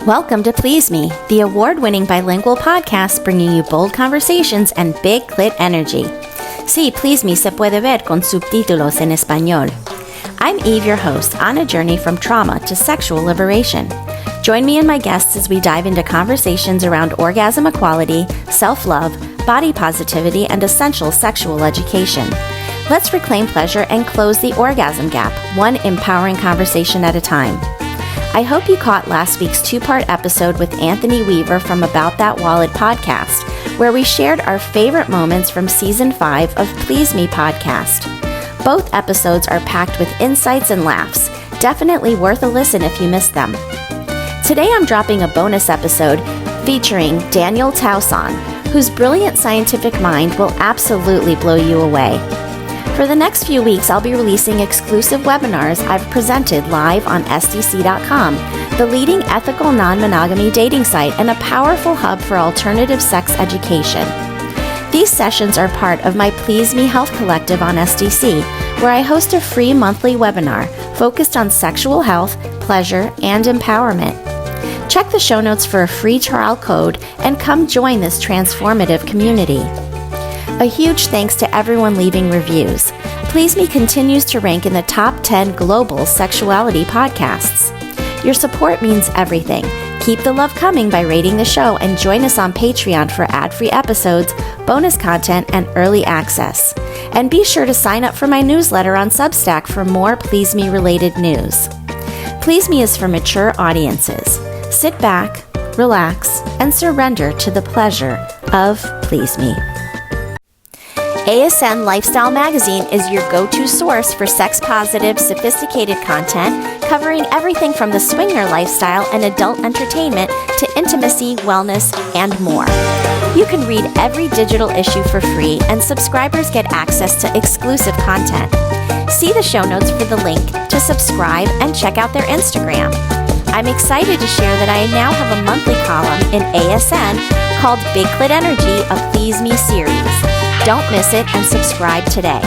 Welcome to Please Me, the award-winning bilingual podcast bringing you bold conversations and big clit energy. Sí, Please Me se puede ver con subtítulos en español. I'm Eve, your host, on a journey from trauma to sexual liberation. Join me and my guests as we dive into conversations around orgasm equality, self-love, body positivity, and essential sexual education. Let's reclaim pleasure and close the orgasm gap, one empowering conversation at a time. I hope you caught last week's two-part episode with Anthony Weaver from About That Wallet podcast, where we shared our favorite moments from Season 5 of Please Me podcast. Both episodes are packed with insights and laughs. Definitely worth a listen if you missed them. Today I'm dropping a bonus episode featuring Daniel Tausan, whose brilliant scientific mind will absolutely blow you away. For the next few weeks, I'll be releasing exclusive webinars I've presented live on SDC.com, the leading ethical non-monogamy dating site and a powerful hub for alternative sex education. These sessions are part of my Please Me Health Collective on SDC, where I host a free monthly webinar focused on sexual health, pleasure, and empowerment. Check the show notes for a free trial code and come join this transformative community. A huge thanks to everyone leaving reviews. Please Me continues to rank in the top 10 global sexuality podcasts. Your support means everything. Keep the love coming by rating the show and join us on Patreon for ad-free episodes, bonus content, and early access. And be sure to sign up for my newsletter on Substack for more Please Me related news. Please Me is for mature audiences. Sit back, relax, and surrender to the pleasure of Please Me. ASN Lifestyle Magazine is your go-to source for sex-positive, sophisticated content covering everything from the swinger lifestyle and adult entertainment to intimacy, wellness, and more. You can read every digital issue for free, and subscribers get access to exclusive content. See the show notes for the link to subscribe and check out their Instagram. I'm excited to share that I now have a monthly column in ASN called Big Clit Energy, a Please Me series. Don't miss it and subscribe today.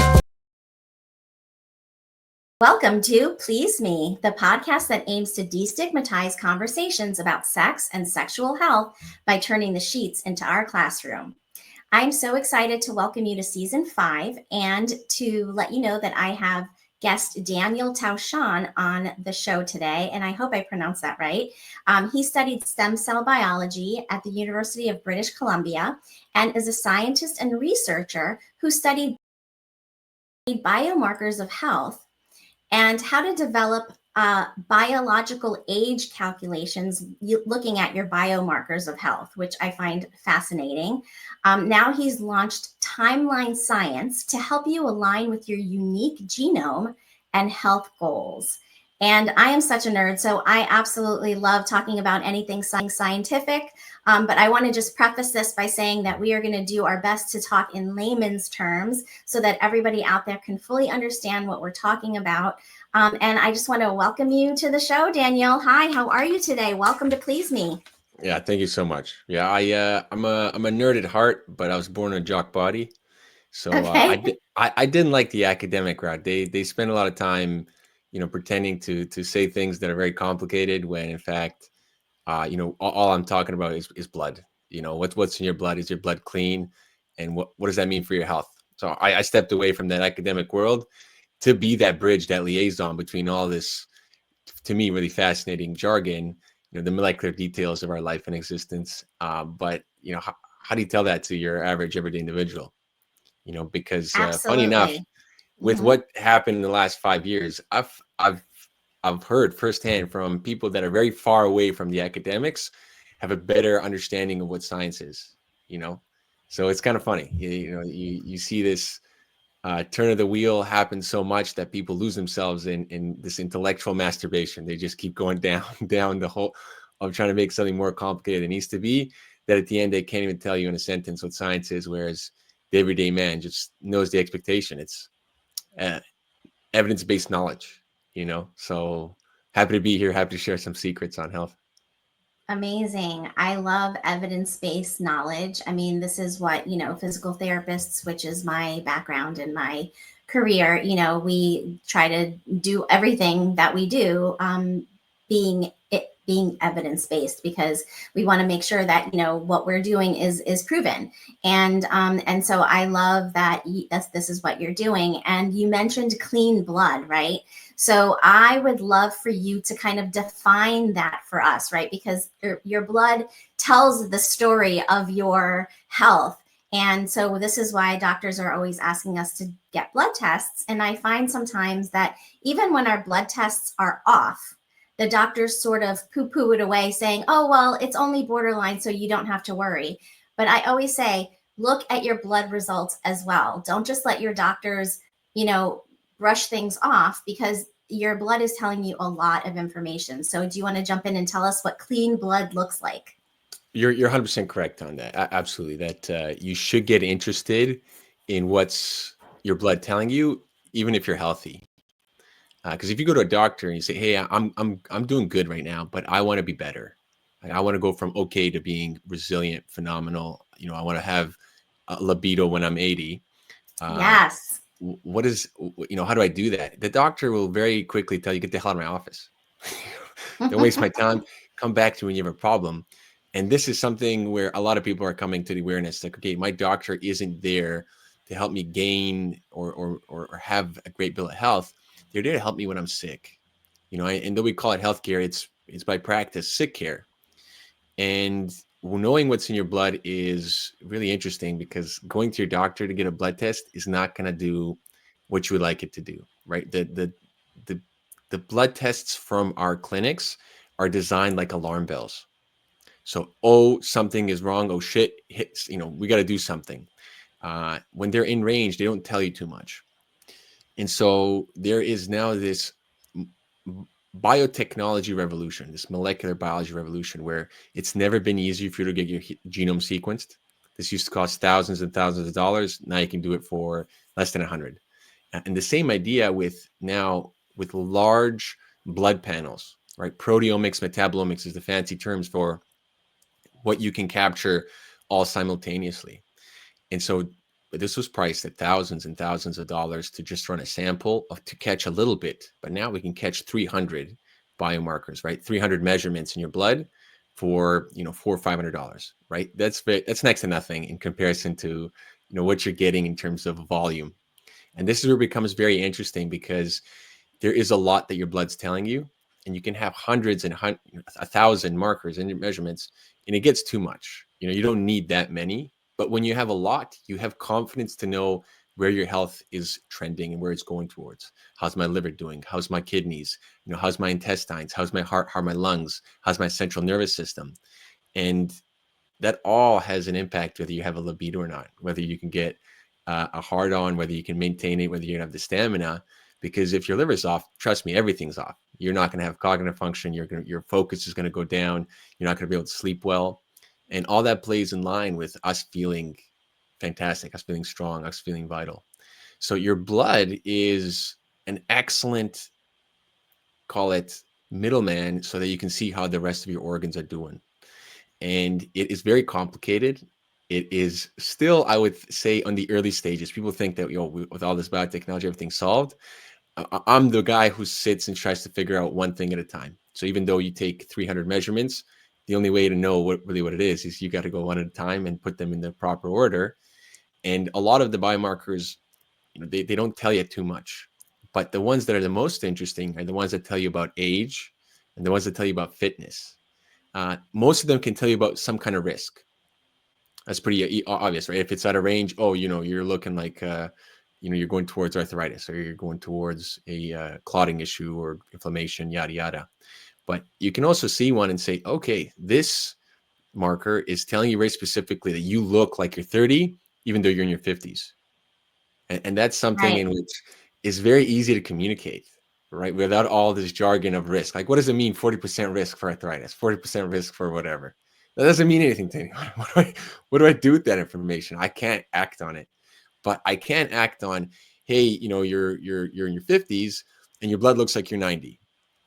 Welcome to Please Me, the podcast that aims to destigmatize conversations about sex and sexual health by turning the sheets into our classroom. I'm so excited to welcome you to Season 5 and to let you know that I have guest Daniel Tausan on the show today, and I hope I pronounced that right. He studied stem cell biology at the University of British Columbia and is a scientist and researcher who studied biomarkers of health and how to develop biological age calculations looking at your biomarkers of health, which I find fascinating. Now he's launched Timeline Science to help you align with your unique genome and health goals. And I am such a nerd, so I absolutely love talking about anything scientific. But I want to just preface this by saying that we are going to do our best to talk in layman's terms so that everybody out there can fully understand what we're talking about. And I just want to welcome you to the show, Daniel. Hi, how are you today? Welcome to Please Me. Yeah, thank you so much. Yeah, I'm a nerd at heart, but I was born a jock body, so Okay. I didn't like the academic route. They spend a lot of time, pretending to say things that are very complicated when in fact, all I'm talking about is blood. What's in your blood? Is your blood clean? And what does that mean for your health? So I stepped away from that academic world to be that bridge, that liaison between all this, to me, really fascinating jargon, the molecular details of our life and existence. But, how do you tell that to your average everyday individual? Because funny enough, Absolutely. with Mhm. what happened in the last 5 years, I've heard firsthand from people that are very far away from the academics, have a better understanding of what science is, So it's kind of funny. You see this turn of the wheel happens so much that people lose themselves in this intellectual masturbation. They just keep going down the hole of trying to make something more complicated than it needs to be, that at the end they can't even tell you in a sentence what science is, whereas the everyday man just knows the expectation. It's evidence-based knowledge, So happy to be here, happy to share some secrets on health. Amazing. I love evidence-based knowledge. I mean, this is what, physical therapists, which is my background and my career, we try to do everything that we do being evidence-based, because we want to make sure that, you know, what we're doing is proven. And so I love that this is what you're doing. And you mentioned clean blood, right? So I would love for you to kind of define that for us, right? Because your blood tells the story of your health. And so this is why doctors are always asking us to get blood tests. And I find sometimes that even when our blood tests are off, the doctors sort of poo-poo it away, saying, oh, well, it's only borderline, so you don't have to worry. But I always say, look at your blood results as well. Don't just let your doctors, you know, brush things off, because your blood is telling you a lot of information. So do you want to jump in and tell us what clean blood looks like? You're 100% correct on that. Absolutely. That you should get interested in what's your blood telling you, even if you're healthy. Because if you go to a doctor and you say, "Hey, I'm doing good right now, but I want to be better. Like, I want to go from okay to being resilient, phenomenal. You know, I want to have a libido when I'm 80." Yes. What is, you know, how do I do that? The doctor will very quickly tell you, "Get the hell out of my office. Don't waste my time. Come back to me when you have a problem." And this is something where a lot of people are coming to the awareness, like, okay, my doctor isn't there to help me gain or have a great bill of health. They're there to help me when I'm sick. You know, and though we call it healthcare, it's by practice sick care. And knowing what's in your blood is really interesting, because going to your doctor to get a blood test is not going to do what you would like it to do, right? The the blood tests from our clinics are designed like alarm bells. So, oh, something is wrong. Oh shit, hits. You know, we got to do something. When they're in range, they don't tell you too much. And so there is now this biotechnology revolution, this molecular biology revolution, where it's never been easier for you to get your genome sequenced. This used to cost thousands and thousands of dollars. Now you can do it for less than 100. And the same idea with large blood panels, right? Proteomics, metabolomics is the fancy terms for what you can capture all simultaneously. And so this was priced at thousands and thousands of dollars to just run a sample to catch a little bit. But now we can catch 300 biomarkers, right? 300 measurements in your blood for, you know, $400 or $500, right? That's next to nothing in comparison to, you know, what you're getting in terms of volume. And this is where it becomes very interesting, because there is a lot that your blood's telling you, and you can have hundreds and 1,000 markers in your measurements, and it gets too much. You know, you don't need that many. But when you have a lot, you have confidence to know where your health is trending and where it's going towards. How's my liver doing? How's my kidneys? You know, how's my intestines? How's my heart? How are my lungs? How's my central nervous system? And that all has an impact, whether you have a libido or not, whether you can get a hard on, whether you can maintain it, whether you have the stamina. Because if your liver's off, trust me, everything's off. You're not going to have cognitive function. Your focus is going to go down. You're not going to be able to sleep well. And all that plays in line with us feeling fantastic, us feeling strong, us feeling vital. So your blood is an excellent, call it, middleman, so that you can see how the rest of your organs are doing. And it is very complicated. It is still, I would say, on the early stages. People think that, you know, with all this biotechnology, everything's solved. I'm the guy who sits and tries to figure out one thing at a time. So even though you take 300 measurements, the only way to know what it is you got to go one at a time and put them in the proper order. And a lot of the biomarkers, you know, they don't tell you too much. But the ones that are the most interesting are the ones that tell you about age and the ones that tell you about fitness. Most of them can tell you about some kind of risk. That's pretty obvious, right? If it's out of range, oh, you know, you're looking like, you know, you're going towards arthritis, or you're going towards a clotting issue or inflammation, yada, yada. But you can also see one and say, okay, this marker is telling you very specifically that you look like you're 30, even though you're in your 50s. And that's something Right. in which is very easy to communicate, right? Without all this jargon of risk. Like, what does it mean? 40% risk for arthritis, 40% risk for whatever. That doesn't mean anything to anyone. What do I do with that information? I can't act on it, but I can act on, hey, you know, you're in your 50s and your blood looks like you're 90.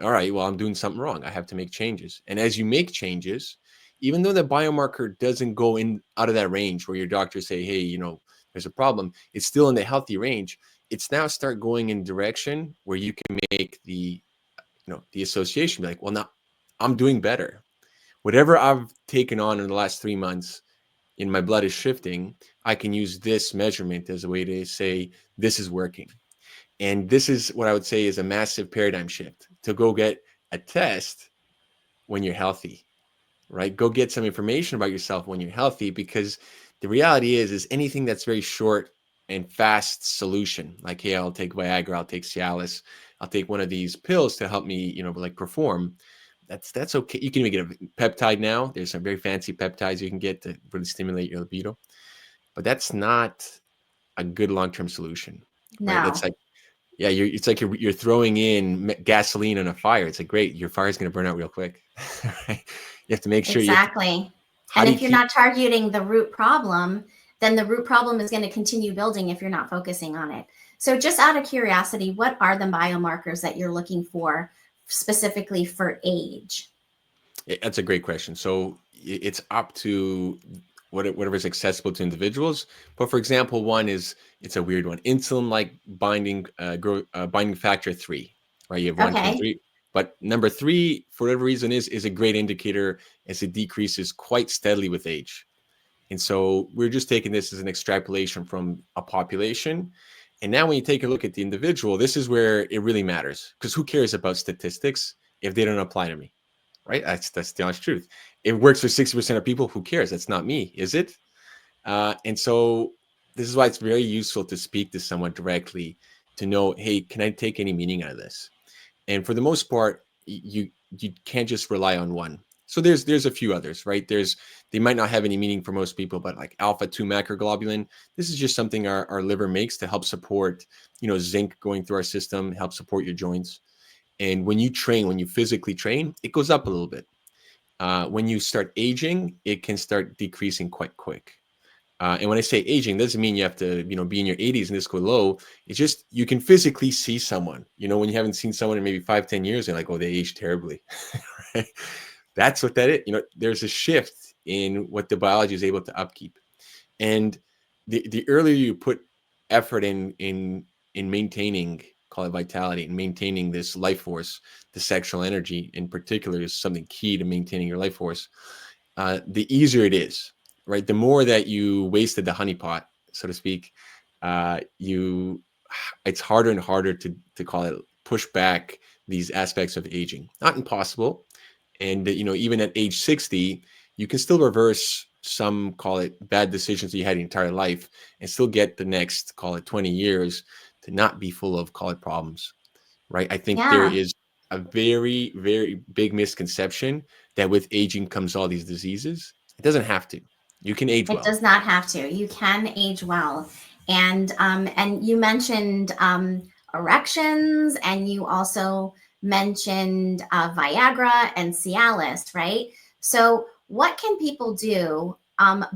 All right, well, I'm doing something wrong. I have to make changes. And as you make changes, even though the biomarker doesn't go in out of that range where your doctors say, hey, you know, there's a problem, it's still in the healthy range. It's now start going in direction where you can make the the association, be like, well, now I'm doing better. Whatever I've taken on in the last 3 months in my blood is shifting. I can use this measurement as a way to say this is working. And this is what I would say is a massive paradigm shift, to go get a test when you're healthy, right? Go get some information about yourself when you're healthy, because the reality is anything that's very short and fast solution, like, hey, I'll take Viagra, I'll take Cialis, I'll take one of these pills to help me, like perform. That's okay. You can even get a peptide now. There's some very fancy peptides you can get to really stimulate your libido, but that's not a good long-term solution, right? That's No, like, yeah, it's like you're throwing in gasoline on a fire. It's like, great, your fire's going to burn out real quick. Right? You have to make sure exactly. how And do you if you're keep, not targeting the root problem, then the root problem is going to continue building if you're not focusing on it. So, just out of curiosity, what are the biomarkers that you're looking for specifically for age? that's a great question. So it's up to whatever is accessible to individuals. But for example, one is, it's a weird one, insulin like binding factor 3, right? You have one, two, and Okay. 3. But number 3, for whatever reason, is a great indicator, as it decreases quite steadily with age. And so we're just taking this as an extrapolation from a population. And now when you take a look at the individual, this is where it really matters, because who cares about statistics if they don't apply to me, right? That's the honest truth. It works for 60% of people. Who cares? That's not me, is it? And so this is why it's very useful to speak to someone directly, to know, hey, can I take any meaning out of this? And for the most part, you can't just rely on one. So there's a few others, right? They might not have any meaning for most people, but like alpha 2 macroglobulin, this is just something our liver makes to help support, zinc going through our system, help support your joints. And when you physically train, it goes up a little bit. When you start aging, it can start decreasing quite quick. And when I say aging, doesn't mean you have to, be in your 80s and this go low. It's just you can physically see someone, when you haven't seen someone in maybe 5, 10 years, and like, oh, they aged terribly. Right? That's what that is. There's a shift in what the biology is able to upkeep. And the earlier you put effort in maintaining, call it vitality, and maintaining this life force, the sexual energy in particular is something key to maintaining your life force. The easier it is, right? The more that you wasted the honeypot, so to speak, it's harder and harder to call it push back these aspects of aging. Not impossible, and even at age 60, you can still reverse some, call it, bad decisions that you had your entire life, and still get the next, call it, 20 years to not be full of, call it, problems, right? I think there Yeah. is a very, very big misconception that with aging comes all these diseases. It doesn't have to. You can age It well. does not have to. You can age well, and you mentioned erections, and you also mentioned Viagra and Cialis, right? So, what can people do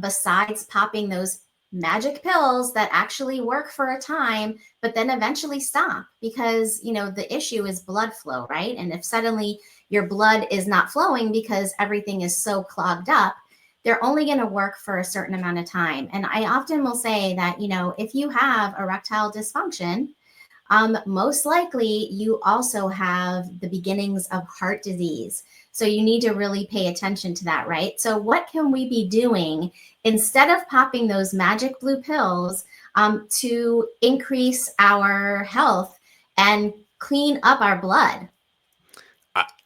besides popping those magic pills that actually work for a time, but then eventually stop? Because the issue is blood flow, right? And if suddenly your blood is not flowing because everything is so clogged up, they're only going to work for a certain amount of time. And I often will say that, if you have erectile dysfunction, most likely you also have the beginnings of heart disease. So you need to really pay attention to that, right? So, what can we be doing instead of popping those magic blue pills to increase our health and clean up our blood?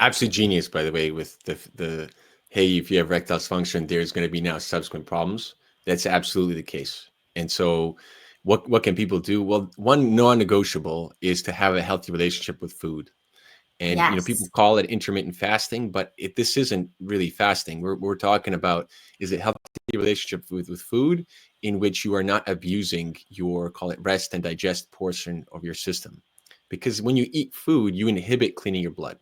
Absolute genius, by the way, with the hey, if you have erectile dysfunction, there's going to be now subsequent problems. That's absolutely the case. And so, what can people do? Well, one non-negotiable is to have a healthy relationship with food. And people Yes. call it intermittent fasting, but this isn't really fasting. We're talking about, is it healthy relationship with food, in which you are not abusing your, call it, rest and digest portion of your system. Because when you eat food, you inhibit cleaning your blood.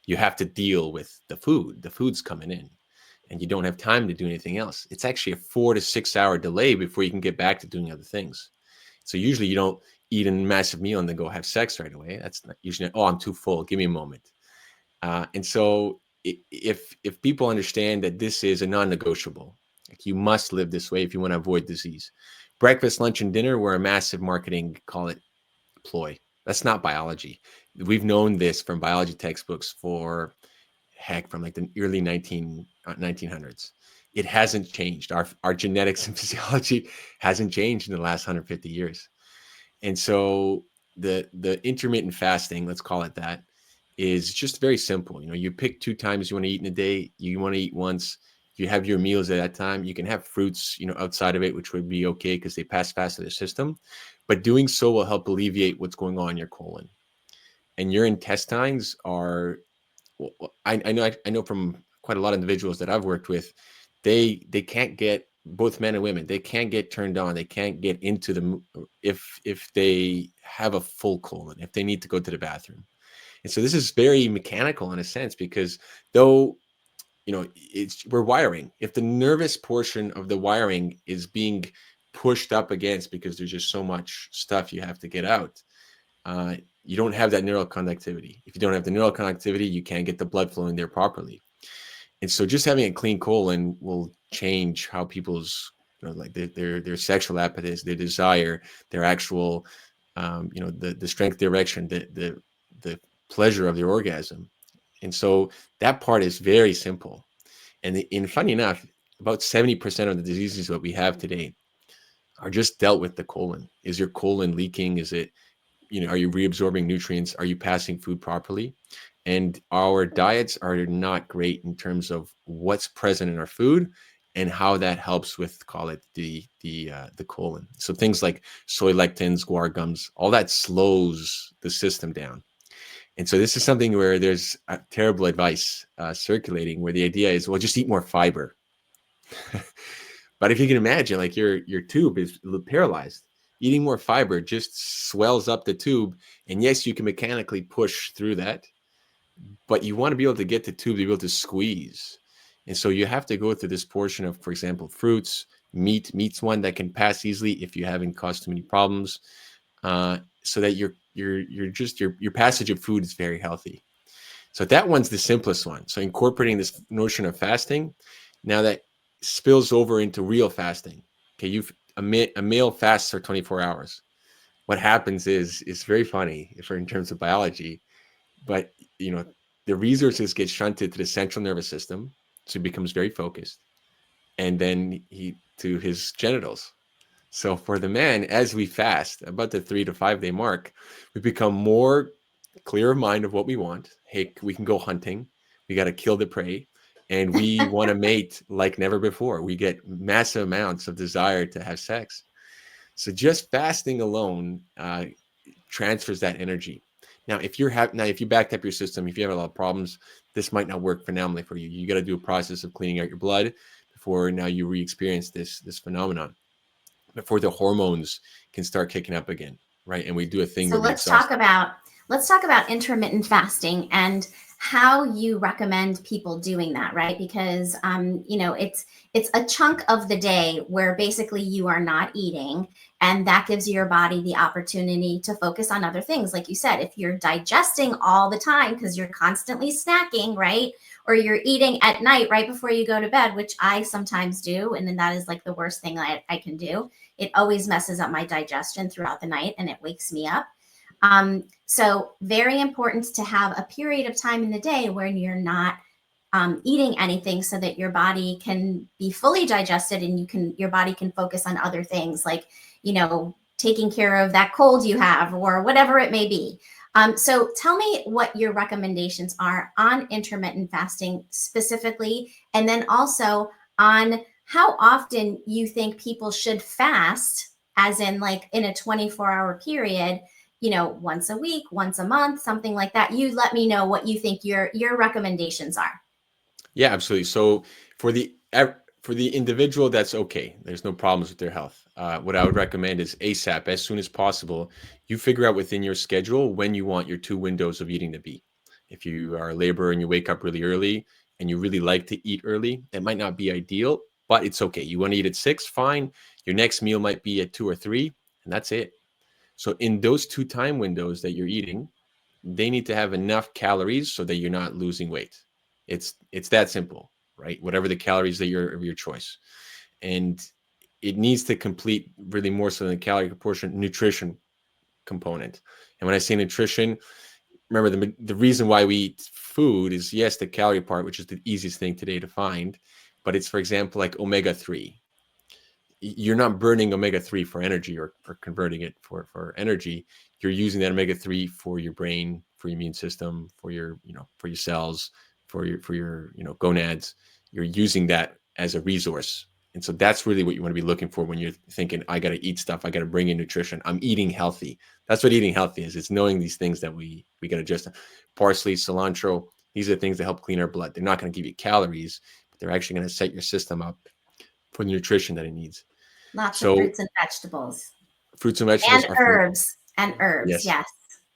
You have to deal with the food. The food's coming in, and you don't have time to do anything else. It's actually a 4 to 6 hour delay before you can get back to doing other things. So usually you don't eat a massive meal and then go have sex right away. That's not usually, oh, I'm too full, give me a moment. And so if people understand that this is a non-negotiable, like, you must live this way if you want to avoid disease. Breakfast, lunch, and dinner were a massive marketing, call it, ploy. That's not biology. We've known this from biology textbooks for heck from like the early 1900s. It hasn't changed. Our genetics and physiology hasn't changed in the last 150 years. And so the intermittent fasting, let's call it that, is just very simple. You know, you pick 2 times you want to eat in a day. You want to eat once. You have your meals at that time. You can have fruits, you know, outside of it, which would be okay because they pass fast through the system. But doing so will help alleviate what's going on in your colon. And your intestines are, well, I know from quite a lot of individuals that I've worked with, they can't get, both men and women, they can't get turned on. They can't get into the, if they have a full colon, if they need to go to the bathroom. And so this is very mechanical in a sense, because though, you know, we're wiring. If the nervous portion of the wiring is being pushed up against because there's just so much stuff you have to get out, you don't have that neural conductivity. If you don't have the neural conductivity, you can't get the blood flowing there properly. And so just having a clean colon will change how people's, you know, like their sexual appetites, their desire, their actual, you know, the strength, the erection, the pleasure of their orgasm. And so that part is very simple. And funny enough, about 70% of the diseases that we have today are just dealt with the colon. Is your colon leaking? Is it, you know, are you reabsorbing nutrients? Are you passing food properly? And our diets are not great in terms of what's present in our food and how that helps with, call it the colon. So things like soy lectins, guar gums, all that slows the system down. And so this is something where there's terrible advice circulating, where the idea is, well, just eat more fiber. But if you can imagine, like your tube is paralyzed, eating more fiber just swells up the tube. And yes, you can mechanically push through that, but you want to be able to get the tube to be able to squeeze. And so you have to go through this portion of, for example, fruits, meat. Meat's one that can pass easily if you haven't caused too many problems, so that your passage of food is very healthy. So that one's the simplest one. So incorporating this notion of fasting, now that spills over into real fasting. Okay, a male fasts for 24 hours. What happens is, it's very funny in terms of biology, but you know, the resources get shunted to the central nervous system, so he becomes very focused, and then to his genitals. So for the man, as we fast, about the 3 to 5 day mark, we become more clear of mind of what we want. Hey, we can go hunting. We got to kill the prey. And we want to mate like never before. We get massive amounts of desire to have sex. So just fasting alone transfers that energy. Now, if you backed up your system, if you have a lot of problems, this might not work phenomenally for you. You got to do a process of cleaning out your blood before now you re-experience this phenomenon, before the hormones can start kicking up again, right? And we do a thing So where we exhaust. let's talk about intermittent fasting and how you recommend people doing that, right? Because you know, it's a chunk of the day where basically you are not eating, and that gives your body the opportunity to focus on other things. Like you said, if you're digesting all the time because you're constantly snacking, right? Or you're eating at night right before you go to bed, which I sometimes do, and then that is like the worst thing I can do. It always messes up my digestion throughout the night and it wakes me up. So very important to have a period of time in the day where you're not eating anything, so that your body can be fully digested and your body can focus on other things, like, you know, taking care of that cold you have or whatever it may be. So tell me what your recommendations are on intermittent fasting specifically, and then also on how often you think people should fast, as in like in a 24-hour period, you know, once a week, once a month, something like that. You let me know what you think your recommendations are. Yeah, absolutely. So for the individual, that's okay. There's no problems with their health. What I would recommend is ASAP, as soon as possible, you figure out within your schedule when you want your 2 windows of eating to be. If you are a laborer and you wake up really early and you really like to eat early, that might not be ideal, but it's okay. You want to eat at 6, fine. Your next meal might be at 2 or 3, and that's it. So in those 2 time windows that you're eating, they need to have enough calories so that you're not losing weight. It's that simple, right? Whatever the calories that you're of your choice. And it needs to complete, really more so than the calorie proportion, nutrition component. And when I say nutrition, remember the reason why we eat food is, yes, the calorie part, which is the easiest thing today to find, but it's, for example, like omega-3. You're not burning omega-3 for energy or converting it for energy. You're using that omega-3 for your brain, for your immune system, for your, for your cells, for your gonads. You're using that as a resource. And so that's really what you want to be looking for when you're thinking, I got to eat stuff, I got to bring in nutrition, I'm eating healthy. That's what eating healthy is. It's knowing these things that we got to just parsley, cilantro. These are things that help clean our blood. They're not going to give you calories, but they're actually going to set your system up for the nutrition that it needs. Lots of So fruits and vegetables. fruits and vegetables And are herbs. And herbs, yes. yes.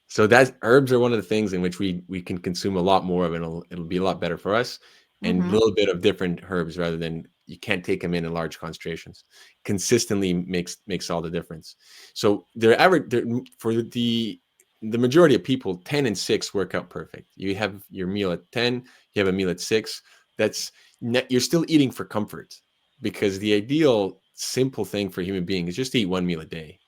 So that's herbs are one of the things in which we can consume a lot more of, and it'll be a lot better for us. And a Mm-hmm. little bit of different herbs rather than, you can't take them in large concentrations. Consistently makes all the difference. So for the majority of people, 10 and 6 work out perfect. You have your meal at 10, you have a meal at 6. You're still eating for comfort, because the ideal simple thing for a human being is just to eat one meal a day.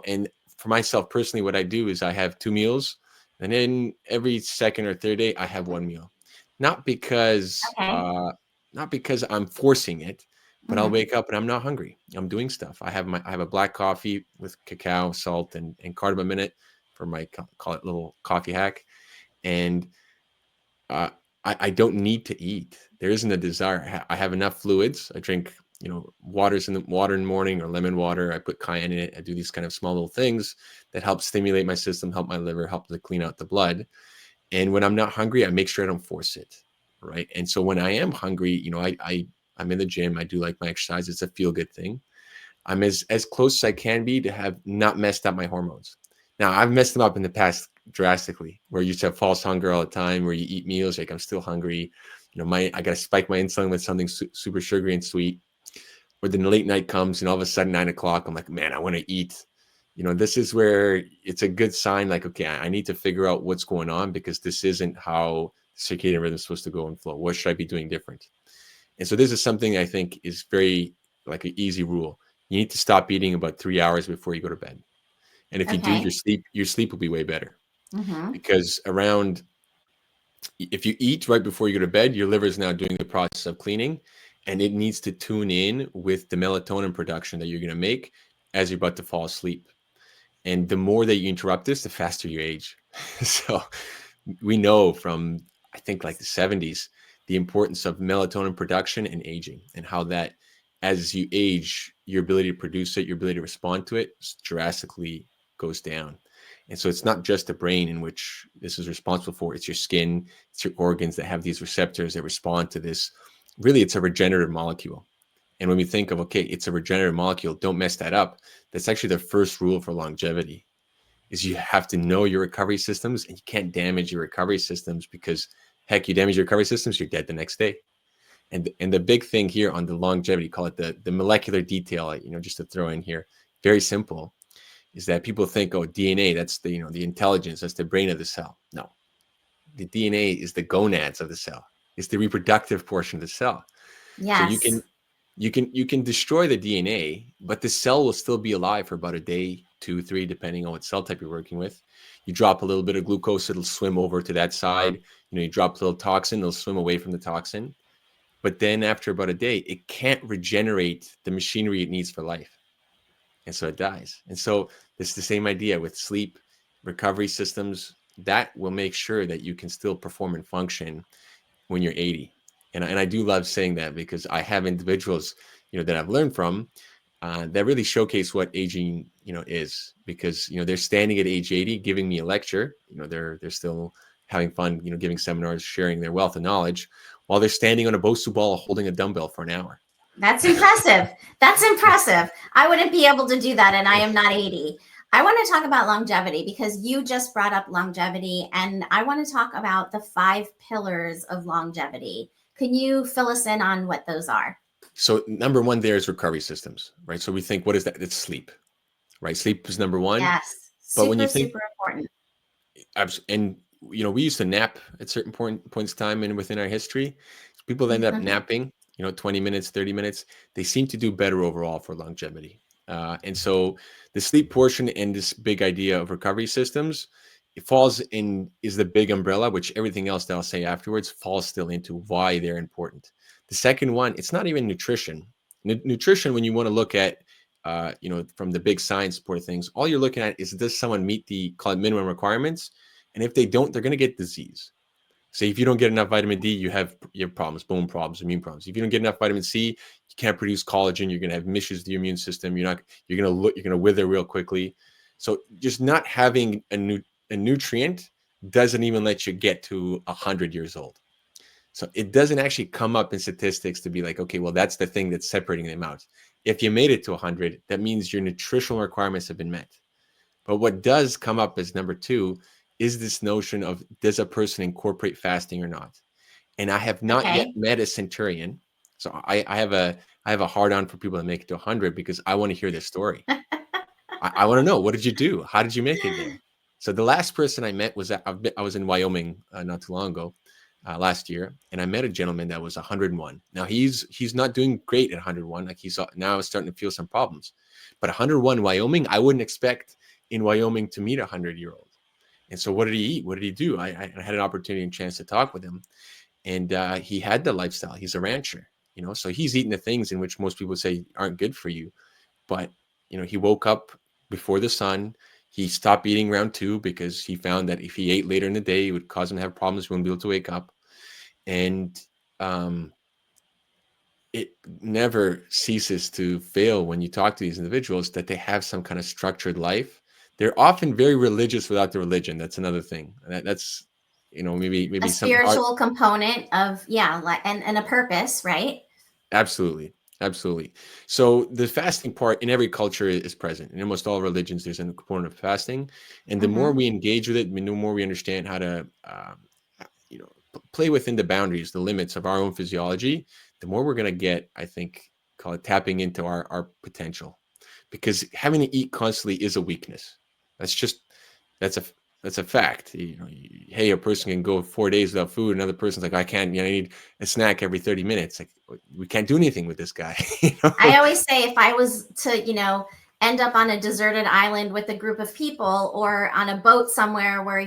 And for myself personally, what I do is I have 2 meals, and then every second or third day I have 1 meal. Not because Okay. I'm forcing it, but I'll Mm-hmm. wake up and I'm not hungry. I'm doing stuff. I have a black coffee with cacao, salt, and cardamom in it for my, call it, little coffee hack. And uh, I don't need to eat. There isn't a desire. I have enough fluids. I drink, water in the morning, or lemon water. I put cayenne in it. I do these kind of small little things that help stimulate my system, help my liver, help to clean out the blood. And when I'm not hungry, I make sure I don't force it. Right. And so when I am hungry, I'm in the gym. I do like my exercise. It's a feel good thing. I'm as close as I can be to have not messed up my hormones. Now, I've messed them up in the past drastically, where you used to have false hunger all the time, where you eat meals like, I'm still hungry. I got to spike my insulin with something super sugary and sweet. Or then the late night comes, and all of a sudden 9 o'clock, I'm like, man, I want to eat. This is where it's a good sign. Like, okay, I need to figure out what's going on, because this isn't how circadian rhythm is supposed to go and flow. What should I be doing different? And so this is something I think is very, like, an easy rule. You need to stop eating about 3 hours before you go to bed. And if you do, Okay. your sleep will be way better, Mm-hmm. because if you eat right before you go to bed, your liver is now doing the process of cleaning, and it needs to tune in with the melatonin production that you're going to make as you're about to fall asleep. And the more that you interrupt this, the faster you age. So we know from, I think, like the 70s, the importance of melatonin production and aging, and how that, as you age, your ability to produce it, your ability to respond to it, drastically goes down. And so it's not just the brain in which this is responsible for, it's your skin, it's your organs that have these receptors that respond to this. Really, it's a regenerative molecule. And when we think of, okay, it's a regenerative molecule, don't mess that up. That's actually the first rule for longevity, is you have to know your recovery systems, and you can't damage your recovery systems, because, heck, you damage your recovery systems, you're dead the next day. And the big thing here on the longevity, call it the molecular detail, just to throw in here, very simple, is that people think, oh, DNA, that's the intelligence, that's the brain of the cell. No, the DNA is the gonads of the cell. It's the reproductive portion of the cell. So you Yes. can destroy the DNA, but the cell will still be alive for about a day, 2, 3, depending on what cell type you're working with. You drop a little bit of glucose, it'll swim over to that side. You drop a little toxin, it'll swim away from the toxin. But then after about a day, it can't regenerate the machinery it needs for life. And so it dies. And so it's the same idea with sleep, recovery systems. That will make sure that you can still perform and function when you're 80. And I do love saying that, because I have individuals, that I've learned from, that really showcase what aging, is, because, they're standing at age 80, giving me a lecture, they're still having fun, giving seminars, sharing their wealth of knowledge, while they're standing on a Bosu ball, holding a dumbbell for an hour. That's impressive. That's impressive. I wouldn't be able to do that, and I am not 80. I want to talk about longevity, because you just brought up longevity, and I want to talk about the 5 pillars of longevity. Can you fill us in on what those are? So number one there is recovery systems, right? So we think, what is that? It's sleep, right? Sleep is number one. Yes. But when you Super, think, super important. and we used to nap at certain points in time and within our history, people that end up napping, 20 minutes, 30 minutes, they seem to do better overall for longevity. And so the sleep portion and this big idea of recovery systems it falls in is the big umbrella, which everything else that I'll say afterwards falls still into why they're important. The second one, it's not even nutrition. Nutrition, when you want to look at, from the big science support of things, all you're looking at is, does someone meet the, call it, minimum requirements? And if they don't, they're going to get disease. Say if you don't get enough vitamin D, you have problems, bone problems, immune problems. If you don't get enough vitamin C, you can't produce collagen. You're going to have issues with your immune system. You're going to wither real quickly. So just not having a nutrient doesn't even let you get to 100 years old. So it doesn't actually come up in statistics to be like, okay, well, that's the thing that's separating them out. If you made it to 100, that means your nutritional requirements have been met. But what does come up as number two is this notion of, does a person incorporate fasting or not? And I have not yet met a centurion. So I have a hard on for people that make it to 100 because I want to hear their story. I want to know, what did you do? How did you make it there? So the last person I met was I was in Wyoming not too long ago, last year, and I met a gentleman that was 101. Now he's not doing great at 101. Like he's now starting to feel some problems, but 101 Wyoming, I wouldn't expect in Wyoming to meet a 100-year-old. And so what did he eat? What did he do? I had an opportunity and chance to talk with him, and he had the lifestyle. He's a rancher, so he's eating the things in which most people say aren't good for you. But, he woke up before the sun. He stopped eating around 2 because he found that if he ate later in the day, it would cause him to have problems. He wouldn't be able to wake up. And it never ceases to fail when you talk to these individuals that they have some kind of structured life. They're often very religious without the religion. That's another thing. That's, maybe a spiritual component of, and a purpose, right? Absolutely. So the fasting part in every culture is present. In almost all religions, there's a component of fasting. And the more we engage with it, the more we understand how to, play within the boundaries, the limits of our own physiology, the more we're going to get, I think, call it tapping into our potential. Because having to eat constantly is a weakness. That's a fact. Hey, a person can go 4 days without food. Another person's like, I can't. I need a snack every 30 minutes. Like, we can't do anything with this guy. I always say, if I was to, end up on a deserted island with a group of people, or on a boat somewhere where,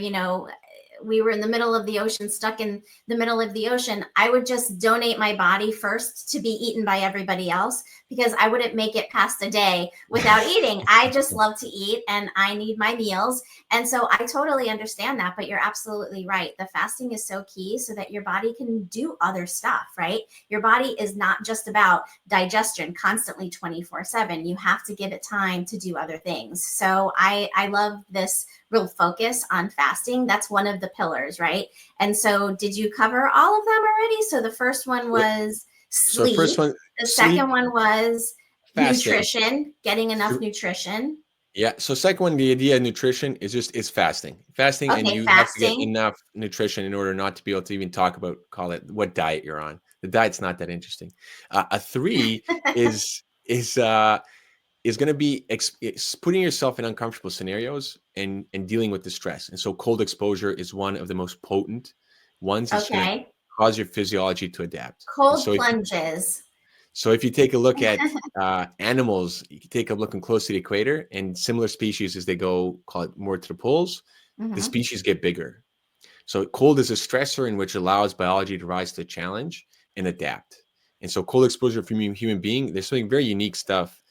we were in the middle of the ocean, stuck in the middle of the ocean, I would just donate my body first to be eaten by everybody else, because I wouldn't make it past a day without eating. I just love to eat, and I need my meals. And so I totally understand that, but you're absolutely right. The fasting is so key so that your body can do other stuff, right? Your body is not just about digestion constantly 24/7. You have to give it time to do other things. So I love this real focus on fasting. That's one of the pillars, right? And so did you cover all of them already? So the first one was sleep. So first one, the second one was fasting. Nutrition, getting enough nutrition. Yeah. So second one, the idea of nutrition is fasting. Fasting, okay, and you have to get enough nutrition in order not to be able to even talk about, call it, what diet you're on. The diet's not that interesting. A 3 is going to be putting yourself in uncomfortable scenarios and dealing with the stress. And so cold exposure is one of the most potent ones. It's going to cause your physiology to adapt. Cold plunges. So if you take a look at animals, you can take a look close to the equator, and similar species, as they go, call it, more to the poles, the species get bigger. So cold is a stressor in which allows biology to rise to the challenge and adapt. And so cold exposure for human being, there's something very unique stuff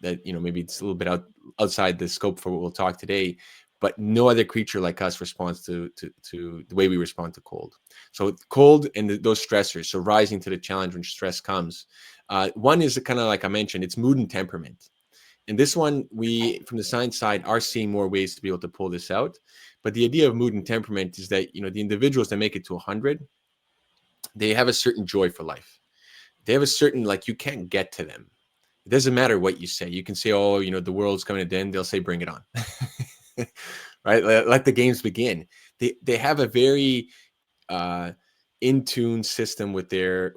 that, maybe it's a little bit outside the scope for what we'll talk today, but no other creature like us responds to the way we respond to cold. So cold and those stressors, so rising to the challenge when stress comes. One is kind of like I mentioned, it's mood and temperament. And this one, we, from the science side, are seeing more ways to be able to pull this out. But the idea of mood and temperament is that, the individuals that make it to 100, they have a certain joy for life. They have a certain, like, you can't get to them. It doesn't matter what you say. You can say, oh, the world's coming to an end. They'll say, bring it on. Right? Let the games begin. They have a very in tune system with their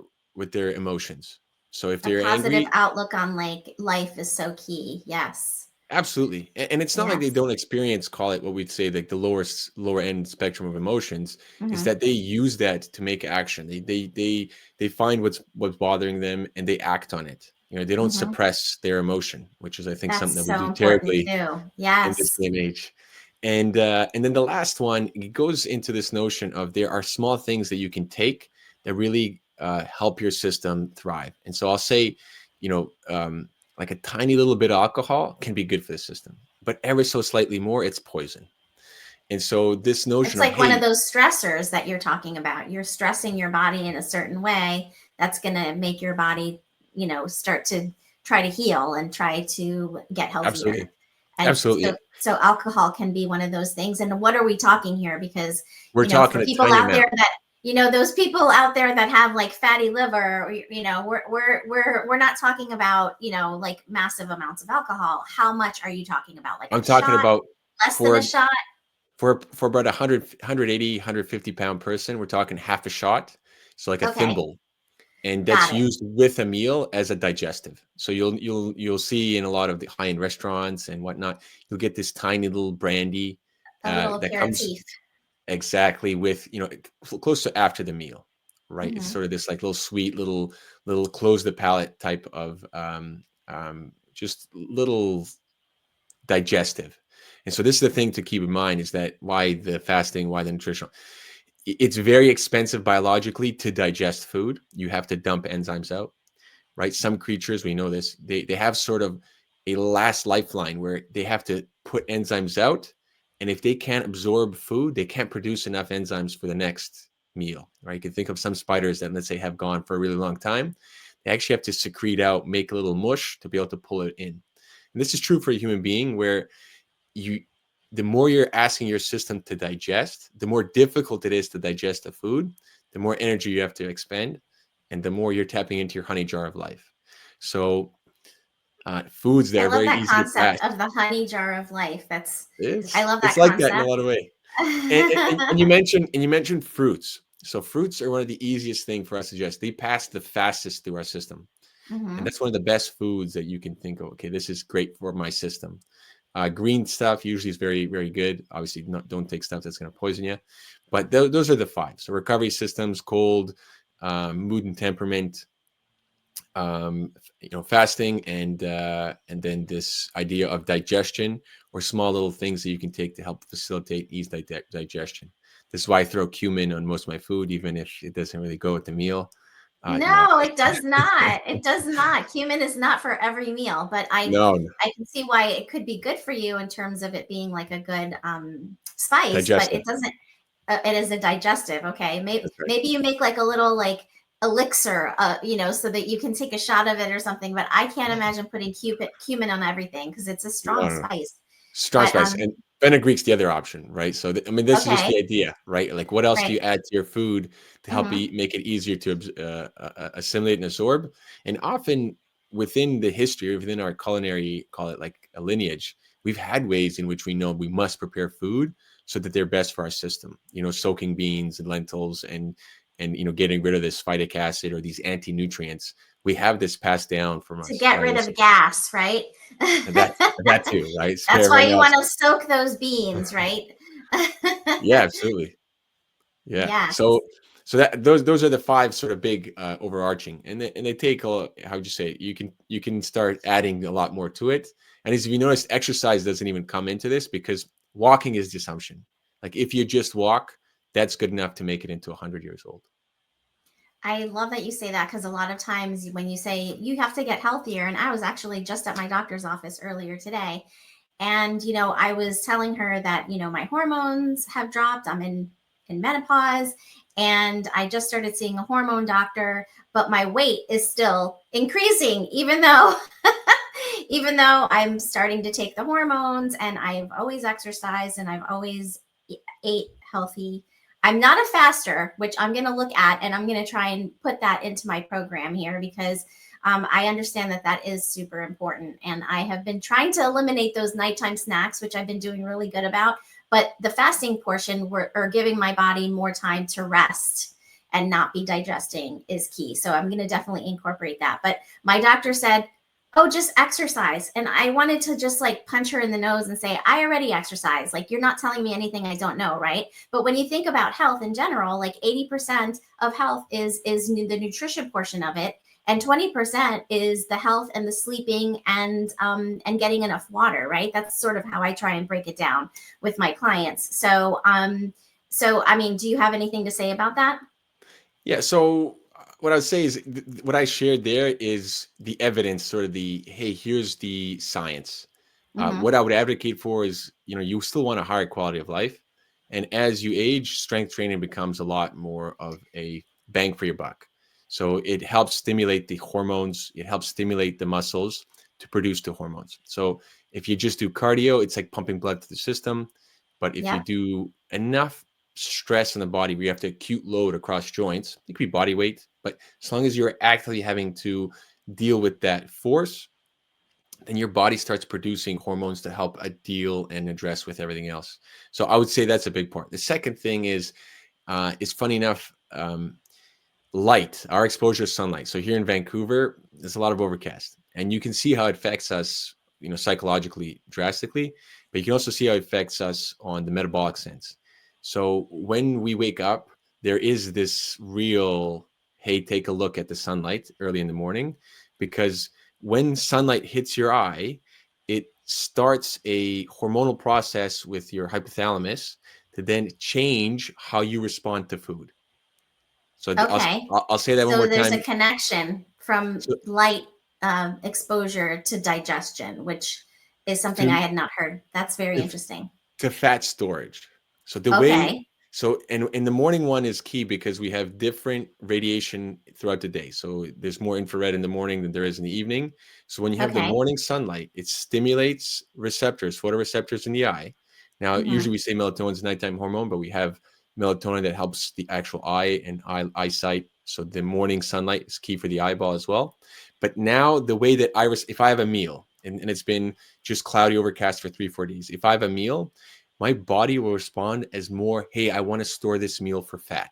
emotions. So if they're positive angry, outlook on life is so key. Yes. Absolutely. And it's not like they don't experience, call it, what we'd say, like the lower end spectrum of emotions, is that they use that to make action. They find what's bothering them and they act on it. They don't suppress their emotion, which is, I think, That's something that so we do terribly too. in this day and age. And then the last one, it goes into this notion of there are small things that you can take that really help your system thrive. And so I'll say, you know, like a tiny little bit of alcohol can be good for the system, but ever so slightly more, it's poison. And so this It's notion of, like one of hey, those stressors that you're talking about. You're stressing your body in a certain way that's going to make your body, start to try to heal and try to get healthier. absolutely, And absolutely, so alcohol can be one of those things. And what are we talking here? Because, we're talking for a people tiny out amount. there that, those people out there that have like fatty liver, or, we're not talking about, like massive amounts of alcohol. How much are you talking about? Like I'm a talking shot, about less than a for shot? for about 100, 180, 150 pound person, we're talking half a shot, so like a Okay. thimble, and that's Got it. used with a meal as a digestive. So you'll see in a lot of the high end restaurants and whatnot, you'll get this tiny little brandy A little that comes aperitif. exactly with, close to after the meal, right? It's Hmm. sort of this like little sweet little close the palate type of just little digestive. And so this is the thing to keep in mind, is that why the fasting, why the nutritional, it's very expensive biologically to digest food. You have to dump enzymes out, right? Some creatures, we know this, they have sort of a last lifeline where they have to put enzymes out. And if they can't absorb food, they can't produce enough enzymes for the next meal, right? You can think of some spiders that, let's say, have gone for a really long time. They actually have to secrete out, make a little mush to be able to pull it in. And this is true for a human being, where you the more you're asking your system to digest, the more difficult it is to digest the food, the more energy you have to expend, and the more you're tapping into your honey jar of life. So foods that I are love very that easy to concept fast, of the honey jar of life. I love it's that like that in a concept. lot of ways. And you mentioned fruits. So fruits are one of the easiest thing for us to digest. They pass the fastest through our system, and Hmm. that's one of the best foods that you can think of. Okay, this is great for my system. Green stuff usually is very, very good. Obviously, don't take stuff that's going to poison you. But those are the five. So recovery systems, cold, mood and temperament, fasting, and then this idea of digestion, or small little things that you can take to help facilitate ease digestion. This is why I throw cumin on most of my food, even if it doesn't really go with the meal. No, it does not. It does not. Cumin is not for every meal, but I No, no, I can see why it could be good for you in terms of it being like a good spice, but digestive. it doesn't. It is a digestive. Okay, maybe That's right. maybe you make like a little like elixir, so that you can take a shot of it or something. But I can't imagine putting cumin on everything because it's a strong No, no, no. spice. Strong But spice, and fenugreek's the other option, right? So, this is just okay, the idea, right? Like, what else do right. you add to your food to help Hmm. make it easier to assimilate and absorb? And often within the history, within our culinary, call it like a lineage, we've had ways in which we know we must prepare food so that they're best for our system. Soaking beans and lentils, and getting rid of this phytic acid or these anti-nutrients. We have this passed down from To us get rid of generation. gas, right? And that too, right? Spare That's why everyone you want else. to soak those beans, right? Yeah, absolutely. Yeah. Yes. So that those are the five sort of big overarching, and they take how would you say it? You can start adding a lot more to it. And as you notice, exercise doesn't even come into this, because walking is the assumption. Like, if you just walk, that's good enough to make it into 100 years old. I love that you say that because a lot of times when you say you have to get healthier, and I was actually just at my doctor's office earlier today, and I was telling her that my hormones have dropped. I'm in menopause, and I just started seeing a hormone doctor, but my weight is still increasing, even though even though I'm starting to take the hormones, and I've always exercised, and I've always ate healthy. I'm not a faster, which I'm going to look at, and I'm going to try and put that into my program here because I understand that that is super important. And I have been trying to eliminate those nighttime snacks, which I've been doing really good about. But the fasting portion, or giving my body more time to rest and not be digesting, is key. So I'm going to definitely incorporate that. But my doctor said, oh, just exercise. And I wanted to just like punch her in the nose and say, I already exercise. Like, you're not telling me anything I don't know, right? But when you think about health in general, like 80% of health is the nutrition portion of it. and 20% is the health and the sleeping and getting enough water, right? That's sort of how I try and break it down with my clients. So I mean, do you have anything to say about that? Yeah. So what I would say is what I shared there is the evidence, sort of the, hey, here's the science. What I would advocate for is, you still want a higher quality of life. And as you age, strength training becomes a lot more of a bang for your buck. So it helps stimulate the hormones. It helps stimulate the muscles to produce the hormones. So if you just do cardio, it's like pumping blood to the system. But if you Yep. do enough stress in the body where you have to acute load across joints, it could be body weight, but as long as you're actively having to deal with that force, then your body starts producing hormones to help deal and address with everything else. So I would say that's a big part. The second thing is funny enough, light, our exposure to sunlight. So here in Vancouver, there's a lot of overcast, and you can see how it affects us, psychologically drastically, but you can also see how it affects us on the metabolic sense. So when we wake up, there is this real, hey, take a look at the sunlight early in the morning, because when sunlight hits your eye, it starts a hormonal process with your hypothalamus to then change how you respond to food. So Okay. I'll say that one So more there's a time. connection from So light exposure to digestion, which is something I to had not heard. That's very interesting. to fat storage. So the way Okay. so and the morning one is key because we have different radiation throughout the day. So there's more infrared in the morning than there is in the evening. So when you have the Okay. morning sunlight, it stimulates receptors, photoreceptors in the eye. Now, Hmm. usually we say melatonin is nighttime hormone, but we have melatonin that helps the actual eye and eyesight. So the morning sunlight is key for the eyeball as well. But now the way that if I have a meal and it's been just cloudy overcast for 3-4 days, if I have a meal, my body will respond as more, hey, I want to store this meal for fat.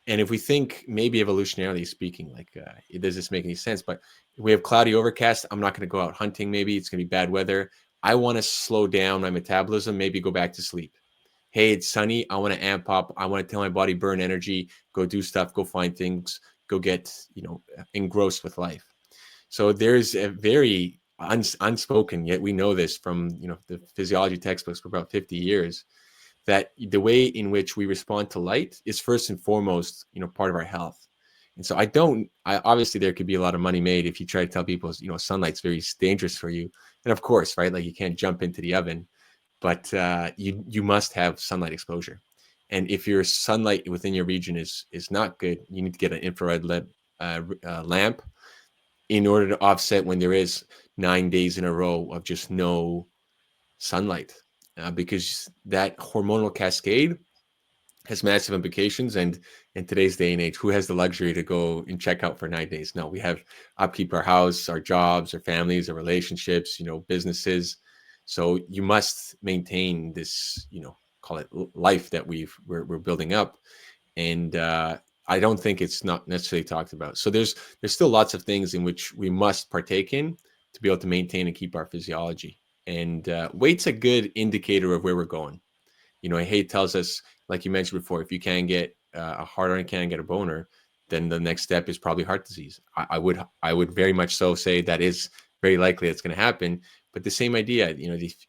And if we think maybe evolutionarily speaking, like, does this make any sense? But if we have cloudy overcast, I'm not going to go out hunting. Maybe it's going to be bad weather. I want to slow down my metabolism, maybe go back to sleep. Hey, it's sunny. I want to amp up. I want to tell my body burn energy, go do stuff, go find things, go get, engrossed with life. So there's a very unspoken, yet we know this from, the physiology textbooks for about 50 years, that the way in which we respond to light is first and foremost, part of our health. And so obviously there could be a lot of money made if you try to tell people, sunlight's very dangerous for you. And of course, right, like you can't jump into the oven, but you must have sunlight exposure. And if your sunlight within your region is not good, you need to get an infrared lamp in order to offset when there is 9 days in a row of just no sunlight, because that hormonal cascade has massive implications. And in today's day and age, who has the luxury to go and check out for 9 days? No, we have upkeep our house, our jobs, our families, our relationships, businesses. So you must maintain this, call it life that we're building up. And I don't think it's not necessarily talked about. So there's still lots of things in which we must partake in to be able to maintain and keep our physiology. And weight's a good indicator of where we're going. Hay tells us, like you mentioned before, if you can get a hard on, can't get a boner, then the next step is probably heart disease. I would very much so say that is very likely it's going to happen. But the same idea,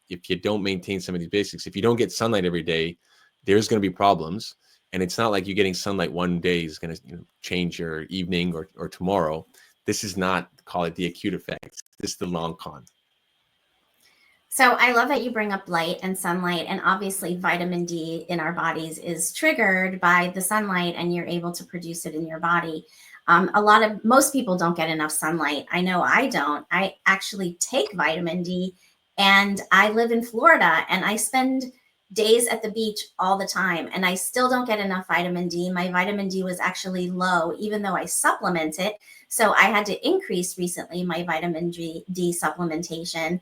if you don't maintain some of these basics, if you don't get sunlight every day, there's going to be problems. And it's not like you getting sunlight one day is going to change your evening or tomorrow. This is not, call it the acute effects. This is the long con. So I love that you bring up light and sunlight, and obviously vitamin D in our bodies is triggered by the sunlight, and you're able to produce it in your body. Most people don't get enough sunlight. I know I don't. I actually take vitamin D, and I live in Florida, and I spend days at the beach all the time, and I still don't get enough vitamin D. My vitamin D was actually low, even though I supplement it. So I had to increase recently my vitamin D supplementation.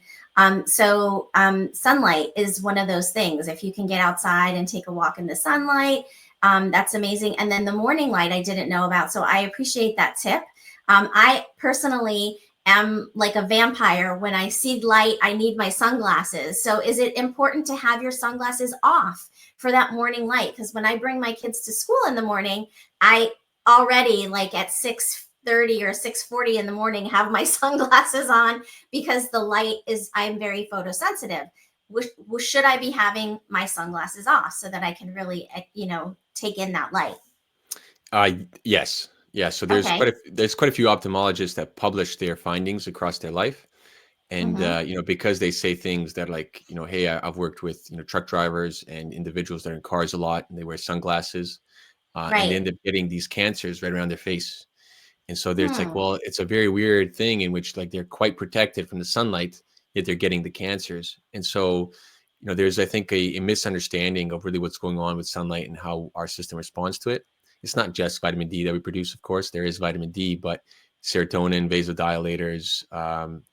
Sunlight is one of those things. If you can get outside and take a walk in the sunlight, that's amazing. And then the morning light I didn't know about. So I appreciate that tip. I personally am like a vampire. When I see light, I need my sunglasses. So is it important to have your sunglasses off for that morning light? Because when I bring my kids to school in the morning, I already like at 6 6:30 or 6:40 in the morning have my sunglasses on because the light is, I'm very photosensitive. Should I be having my sunglasses off so that I can really, take in that light? Yes. Yeah. So Okay. there's quite a few ophthalmologists that publish their findings across their life. And, Mm-hmm. because they say things that like, hey, I've worked with, truck drivers and individuals that are in cars a lot and they wear sunglasses, and they Right. end up getting these cancers right around their face. And so there's like, Hmm. well, it's a very weird thing in which like they're quite protected from the sunlight, yet they're getting the cancers. And so, there's, I think, a misunderstanding of really what's going on with sunlight and how our system responds to it. It's not just vitamin D that we produce, of course, there is vitamin D, but serotonin, vasodilators,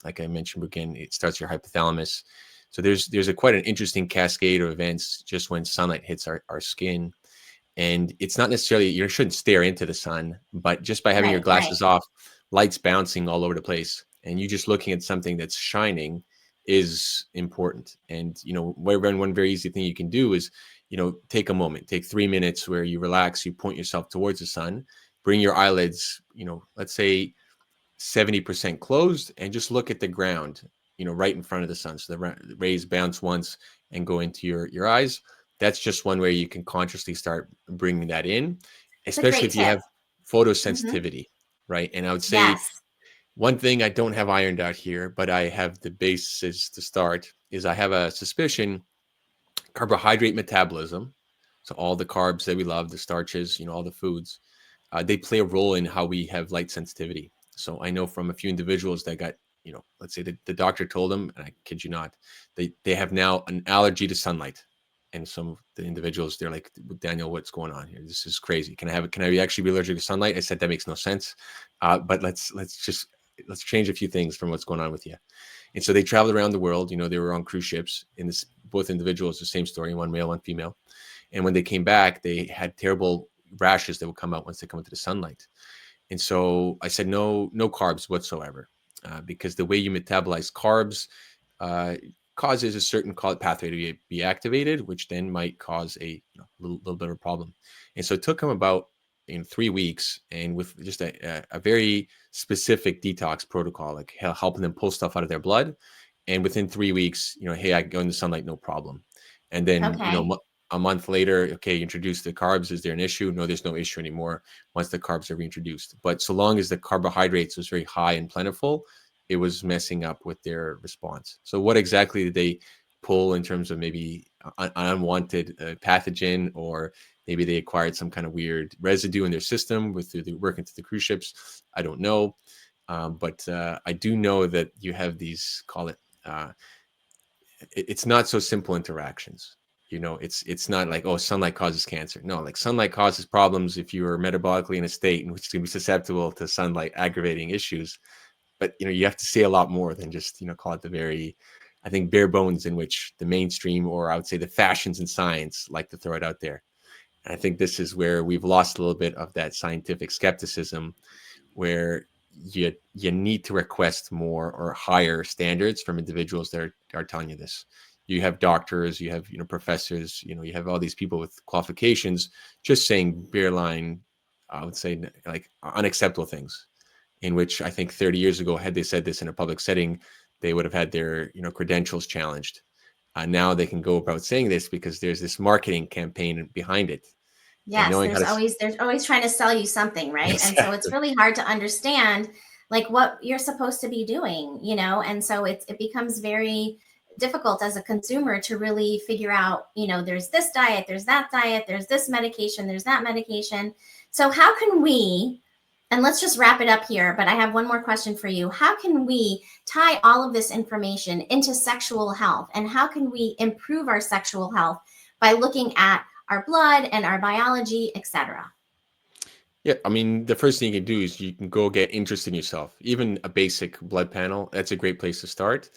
like I mentioned again, it starts your hypothalamus. So there's a quite an interesting cascade of events just when sunlight hits our skin. And it's not necessarily, you shouldn't stare into the sun, but just by having your Right. Right. glasses off, lights bouncing all over the place, and you just looking at something that's shining is important. And one very easy thing you can do is, take a moment, take 3 minutes where you relax, you point yourself towards the sun, bring your eyelids, let's say 70% closed, and just look at the ground, right in front of the sun. So the rays bounce once and go into your eyes. That's just one way you can consciously start bringing that in, It's a especially great if you tip. have Mm-hmm. photosensitivity, right? And I would say Yes. one thing I don't have ironed out here, but I have the basis to start, is I have a suspicion carbohydrate metabolism. So all the carbs that we love, the starches, all the foods, they play a role in how we have light sensitivity. So I know from a few individuals that got, let's say the doctor told them, and I kid you not, they have now an allergy to sunlight. And some of the individuals, they're like, Daniel, what's going on here? This is crazy. Can I actually be allergic to sunlight? I said, that makes no sense. But let's change a few things from what's going on with you. And so they traveled around the world. They were on cruise ships. And this, both individuals, the same story, one male, one female. And when they came back, they had terrible rashes that would come out once they come into the sunlight. And so I said, no carbs whatsoever, because the way you metabolize carbs uh, causes a certain pathway to be activated, which then might cause a little bit of a problem. And so it took him about in 3 weeks, and with just a very specific detox protocol, like helping them pull stuff out of their blood. And within 3 weeks, hey, I go in the sunlight, no problem. And then, Okay. a month later, okay, you introduce the carbs. Is there an issue? No, there's no issue anymore once the carbs are reintroduced. But so long as the carbohydrates was very high and plentiful, it was messing up with their response. So what exactly did they pull in terms of maybe an unwanted pathogen, or maybe they acquired some kind of weird residue in their system with the working through the cruise ships? I don't know. But I do know that you have these, call it, it's not so simple interactions. It's not like, oh, sunlight causes cancer. No, like sunlight causes problems if you are metabolically in a state in which it's going to be susceptible to sunlight aggravating issues. But you have to say a lot more than just call it the very, I think, bare bones in which the mainstream, or I would say the fashions in science, like to throw it out there. And I think this is where we've lost a little bit of that scientific skepticism, where you need to request more or higher standards from individuals that are telling you this. You have doctors, you have professors, you have all these people with qualifications just saying bare line, I would say, like unacceptable things, in which I think 30 years ago, had they said this in a public setting, they would have had their credentials challenged. Now they can go about saying this because there's this marketing campaign behind it, and Yes, knowing how to there's always trying to sell you something, right? And so it's exactly. really hard to understand like what you're supposed to be doing, and so it becomes very difficult as a consumer to really figure out, there's this diet, there's that diet, there's this medication, there's that medication. So how can we, and let's just wrap it up here, but I have one more question for you. How can we tie all of this information into sexual health, and how can we improve our sexual health by looking at our blood and our biology, etc.? Yeah, I mean, the first thing you can do is you can go get interested in yourself. Even a basic blood panel, that's a great place to start.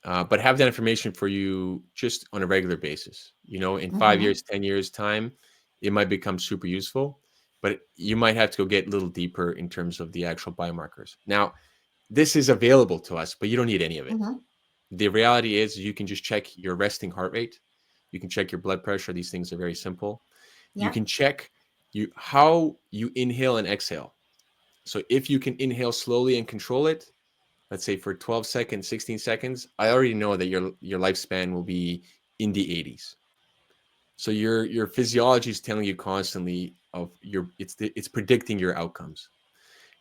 But have that information for you just on a regular basis. In 5 years, Mm-hmm. 10 years time, it might become super useful, but you might have to go get a little deeper in terms of the actual biomarkers. Now, this is available to us, but you don't need any of it. Mm-hmm. The reality is you can just check your resting heart rate. You can check your blood pressure. These things are very simple. You Yep. can check how you inhale and exhale. So if you can inhale slowly and control it, let's say for 12 seconds, 16 seconds, I already know that your lifespan will be in the 80s. So your physiology is telling you constantly it's predicting your outcomes.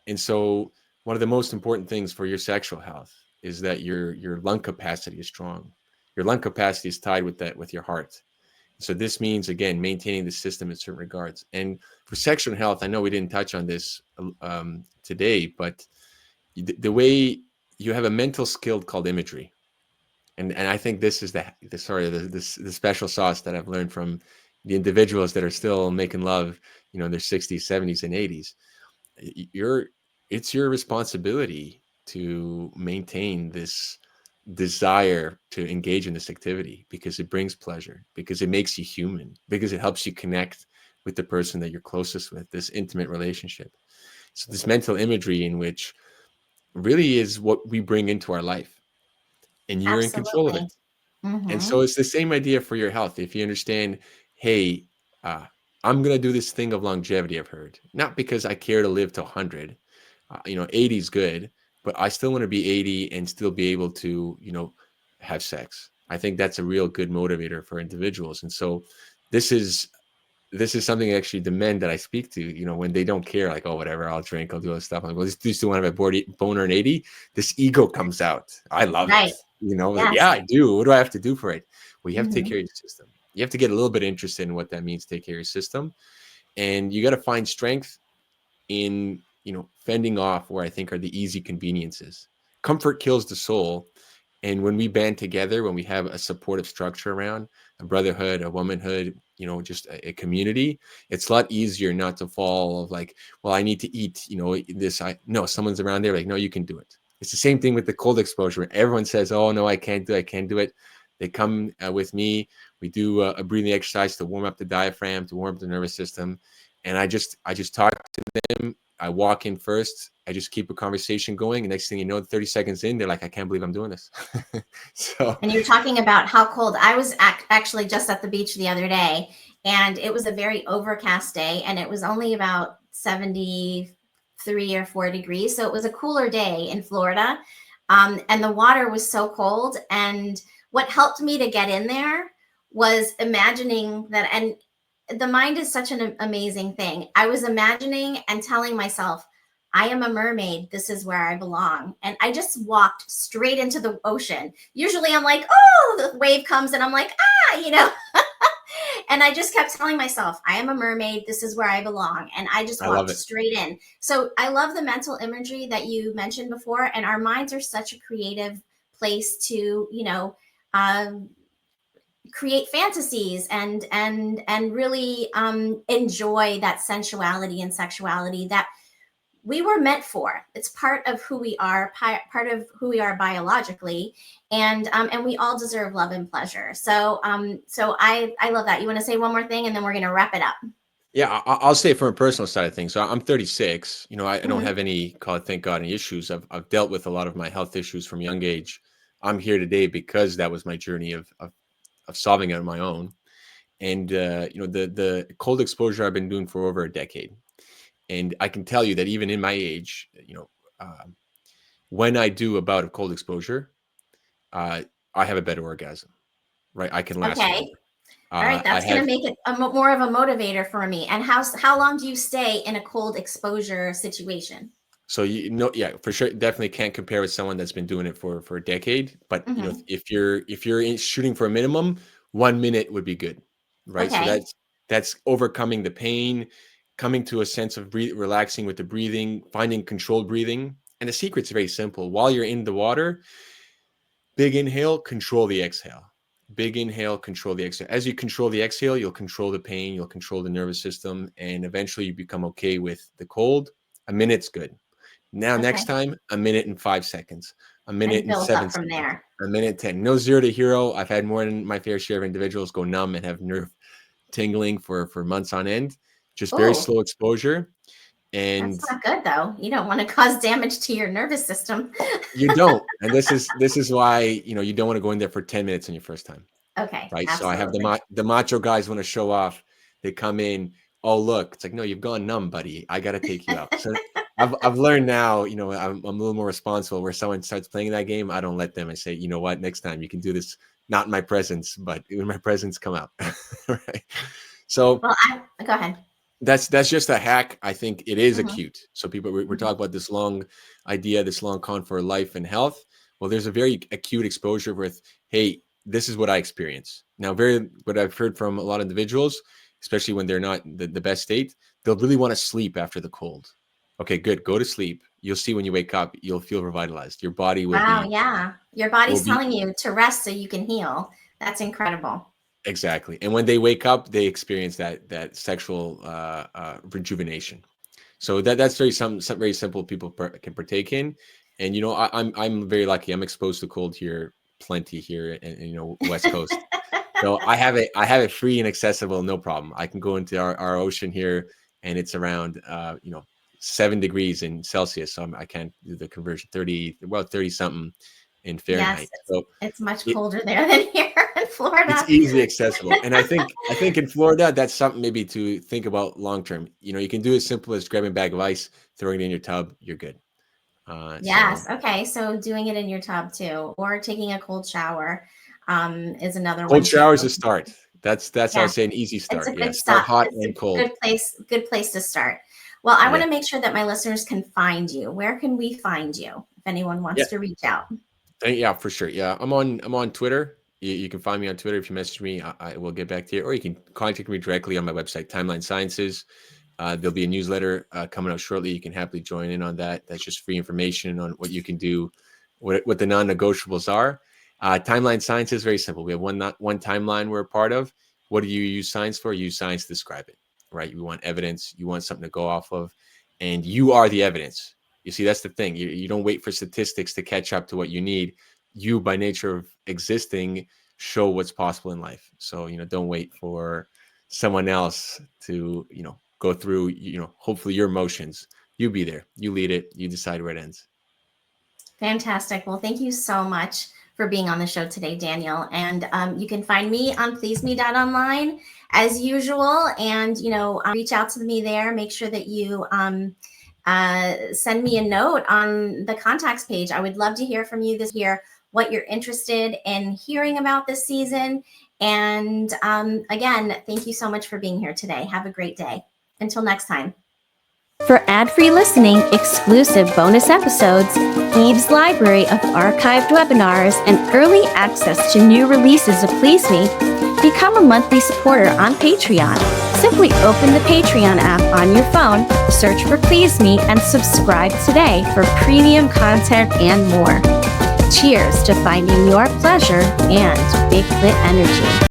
And so one of the most important things for your sexual health is that your lung capacity is strong. Your lung capacity is tied with your heart. So this means, again, maintaining the system in certain regards. And for sexual health, I know we didn't touch on this today, but the way you have a mental skill called imagery. And I think this is the special sauce that I've learned from the individuals that are still making love, in their 60s, 70s, and 80s. It's your responsibility to maintain this desire to engage in this activity because it brings pleasure, because it makes you human, because it helps you connect with the person that you're closest with, this intimate relationship. So this mental imagery in which really is what we bring into our life, and you're in control of Absolutely. it. And so it's the same idea for your health. If you understand, hey, I'm going to do this thing of longevity, I've heard, not because I care to live to 100. 80 is good, but I still want to be 80 and still be able to, have sex. I think that's a real good motivator for individuals. And so this is something actually the men that I speak to, when they don't care, like, oh, whatever, I'll drink, I'll do all this stuff. I'm like, well, do you still want to have a boner in 80? This ego comes out. I love it. Right. Like, Yes. yeah, I do. What do I have to do for it? Well, you have to take Mm-hmm. care of your system. You have to get a little bit interested in what that means, take care of your system. And you got to find strength in, fending off where I think are the easy conveniences. Comfort kills the soul. And when we band together, when we have a supportive structure around a brotherhood, a womanhood, just a community, it's a lot easier not to fall of like, well, I need to eat, no, someone's around there. Like, no, you can do it. It's the same thing with the cold exposure. Everyone says, oh, no, I can't do it. They come with me. We do a breathing exercise to warm up the diaphragm, to warm up the nervous system. And I just talk to them. I walk in first. I just keep a conversation going. And next thing you know, 30 seconds in, they're like, I can't believe I'm doing this. So, And you're talking about how cold. I was actually just at the beach the other day, and it was a very overcast day, and it was only about 73 or 4 degrees. So it was a cooler day in Florida. And the water was so cold. And what helped me to get in there was imagining that, and the mind is such an amazing thing. I was imagining and telling myself, I am a mermaid. This is where I belong. And I just walked straight into the ocean. Usually I'm like, oh, the wave comes and I'm like, and I just kept telling myself, I am a mermaid. This is where I belong. And I just I love walked it. straight in. So I love the mental imagery that you mentioned before. And our minds are such a creative place to, create fantasies and really enjoy that sensuality and sexuality that we were meant for. It's part of who we are, part of who we are biologically, and we all deserve love and pleasure. So I love that. You want to say one more thing, and then we're going to wrap it up. Yeah, I'll say from a personal side of things. So I'm 36. I don't Mm-hmm. have any, call it, thank God, any issues. I've dealt with a lot of my health issues from a young age. I'm here today because that was my journey of solving it on my own. And the cold exposure I've been doing for over a decade. And I can tell you that even in my age, when I do a bout of cold exposure, I have a better orgasm, right? I can last Okay. longer. All right. I That's going to have make it more of a motivator for me. And how long do you stay in a cold exposure situation? So yeah, for sure, definitely can't compare with someone that's been doing it for a decade. But Mm-hmm. if you're shooting for a minimum, 1 minute would be good, right? So Okay. that's overcoming the pain, coming to a sense of relaxing with the breathing, finding controlled breathing. And the secret's very simple. While you're in the water, big inhale, control the exhale. Big inhale, control the exhale. As you control the exhale, you'll control the pain, you'll control the nervous system, and eventually you become okay with the cold. A minute's good. Now, Okay. next time, a minute and 5 seconds, a minute And and build 7 up from seconds, there. a minute 10. No zero to hero. I've had more than my fair share of individuals go numb and have nerve tingling for months on end. Just very Oh, slow exposure. that's And not good though. You don't want to cause damage to your nervous system. you don't. And this is why, you don't want to go in there for 10 minutes on your first time. Okay, Right. So I have absolutely. the macho guys want to show off. They come in. Oh, look, it's like, no, you've gone numb, buddy. I got to take you out. So I've learned now, I'm a little more responsible. Where someone starts playing that game, I don't let them. I say, you know what, next time you can do this, not in my presence, but when my presence come out. Right. So Well, go ahead. that's just a hack. I think it is Mm-hmm. acute. So people, we're talking about this long idea, this long con for life and health. Well, there's a very acute exposure with, hey, this is what I experience. Now, what I've heard from a lot of individuals, especially when they're not the best state, they'll really want to sleep after the cold. Okay, good. Go to sleep. You'll see when you wake up, you'll feel revitalized. Your body Wow, yeah. Your will body's be telling you to rest so you can heal. That's incredible. exactly. And when they wake up, they experience that sexual rejuvenation. So that's something very simple people can partake in. And I'm very lucky. I'm exposed to cold here plenty here in West Coast. So I have it free and accessible, no problem. I can go into our ocean here, and it's around 7 degrees in Celsius. So I can't do the conversion, 30 something in Yes, Fahrenheit. So it's much it, colder there than here in it's Florida. easily accessible. And I think in Florida, that's something maybe to think about long term. You can do as simple as grabbing a bag of ice, throwing it in your tub, you're good. So Yes. Okay. So doing it in your tub too, or taking a cold shower is another cold one too. shower is a start. That's I Yeah, would say an easy it's a start. Yeah, good start stop. hot It's a and cold. good place to start. Well, I want Yeah, to make sure that my listeners can find you. Where can we find you if anyone yeah, wants to reach out? yeah, for sure. Yeah, I'm on Twitter. You can find me on Twitter. If you message me, I will get back to you, or you can contact me directly on my website, Timeline Sciences. There'll be a newsletter coming out shortly. You can happily join in on that. That's just free information on what you can do, what the non-negotiables are. Timeline Science is very simple. We have one timeline we're a part of. What do you use science for? You use science to describe it, right? You want evidence. You want something to go off of, and you are the evidence. You see, that's the thing. You don't wait for statistics to catch up to what you need. You, by nature of existing, show what's possible in life. So don't wait for someone else to go through hopefully your emotions. You be there, you lead it, you decide where it ends. Fantastic. Well, thank you so much for being on the show today, Daniel. And you can find me on pleaseme.online as usual. And, reach out to me there. Make sure that you send me a note on the contacts page. I would love to hear from you hear what you're interested in hearing about this season. And again, thank you so much for being here today. Have a great day. Until next time. For ad-free listening, exclusive bonus episodes, Eve's library of archived webinars, and early access to new releases of Please Me, become a monthly supporter on Patreon. Simply open the Patreon app on your phone, search for Please Me, and subscribe today for premium content and more. Cheers to finding your pleasure and big lit energy.